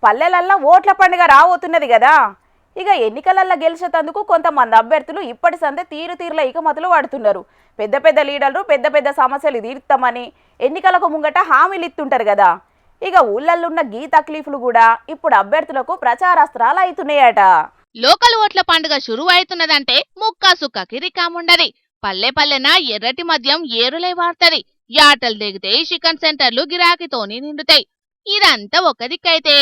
పల్లెలల్లో ఓట్ల పండుగ రాబోతున్నది కదా. ఇక ఎన్నికలల్లో గెలిచేందుకు కొంతమంది అభ్యర్థులు ఇప్పటి సందే తీరుల ఇకమతులు వాడుతున్నారు. పెద్ద పెద్ద లీడర్లు పెద్ద పెద్ద సమస్యలు తీరుస్తామని ఎన్నికలకు ముంగట హామీలు ఇస్తుంటారు కదా. ఇక ఊళ్ళల్లో ఉన్న గీ తక్లీఫ్లు కూడా ఇప్పుడు అభ్యర్థులకు ప్రచారాస్త్రాలు అవుతున్నాయట. లోకల్ ఓట్ల పండుగ షురువు అవుతున్నదంటే ముక్కా సుక్కకి రికాముండది. పల్లె పల్లెన ఎర్రటి మద్యం ఏరులై వార్తది. యాటలు దిగితే చికెన్ సెంటర్లు గిరాకీతోని నిండుతాయి. ఇదంతా ఒక దిక్కైతే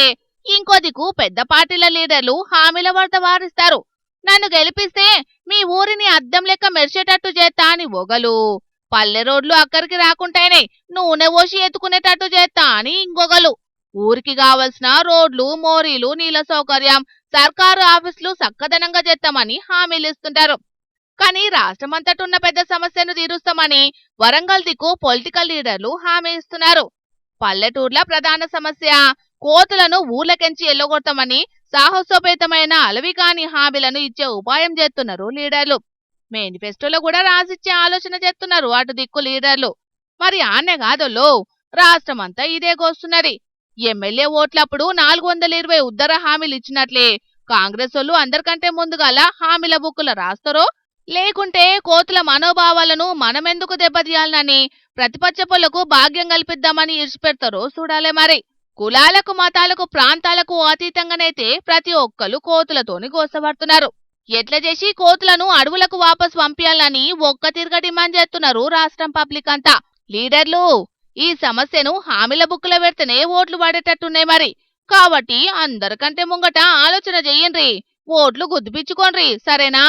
ఇంకో దిక్కు పెద్ద పార్టీల లీడర్లు హామీల వార్త వారిస్తారు. నన్ను గెలిపిస్తే మీ ఊరిని అద్దం లెక్క మెరిచేటట్టు చేస్తా అని ఒగలు, పల్లె రోడ్లు అక్కడికి రాకుంటేనే నూనె పోసి ఎత్తుకునేటట్టు చేస్తా అని ఇంకొగలు, ఊరికి కావలసిన రోడ్లు మోరీలు నీళ్ల సౌకర్యం సర్కారు ఆఫీసులు సక్కదనంగా చేస్తామని హామీలు ఇస్తుంటారు. కానీ రాష్ట్రమంతటున్న పెద్ద సమస్యను తీరుస్తామని వరంగల్ దిక్కు పొలిటికల్ లీడర్లు హామీ ఇస్తున్నారు. పల్లెటూర్ల ప్రధాన సమస్య కోతులను ఊర్లకెంచి ఎల్లగొడతామని సాహసోపేతమైన అలవికాని హామీలను ఇచ్చే ఉపాయం చేస్తున్నారు లీడర్లు. మేనిఫెస్టోలో కూడా రాసిచ్చే ఆలోచన చేస్తున్నారు అటు దిక్కు లీడర్లు. మరి ఆనే కాదోలో, రాష్ట్రమంతా ఇదే గోస్తున్నది. ఎమ్మెల్యే ఓట్లప్పుడు 420 ఉద్దర హామీలు ఇచ్చినట్లే కాంగ్రెస్ వాళ్ళు అందరికంటే ముందుగాల హామీల బుక్కుల రాస్తారో, లేకుంటే కోతుల మనోభావాలను మనమెందుకు దెబ్బతీయాలనని ప్రతిపక్ష పొలకు భాగ్యం కల్పిద్దామని ఇడిచిపెడతారో చూడాలే మరి. కులాలకు మతాలకు ప్రాంతాలకు అతీతంగానైతే ప్రతి ఒక్కరు కోతులతోని గోసపడుతున్నారు. ఎట్లా చేసి కోతులను అడవులకు వాపసు పంపించాలని ఒక్క తిరగ డిమాండ్ చేస్తున్నారు రాష్ట్రం పబ్లిక్ అంతా. లీడర్లు ఈ సమస్యను హామీల బుక్కులో పెడితేనే ఓట్లు పడేటట్టున్నాయి మరి. కాబట్టి అందరికంటే ముంగట ఆలోచన చెయ్యండ్రి, ఓట్లు గుద్దిపించుకోండ్రి, సరేనా?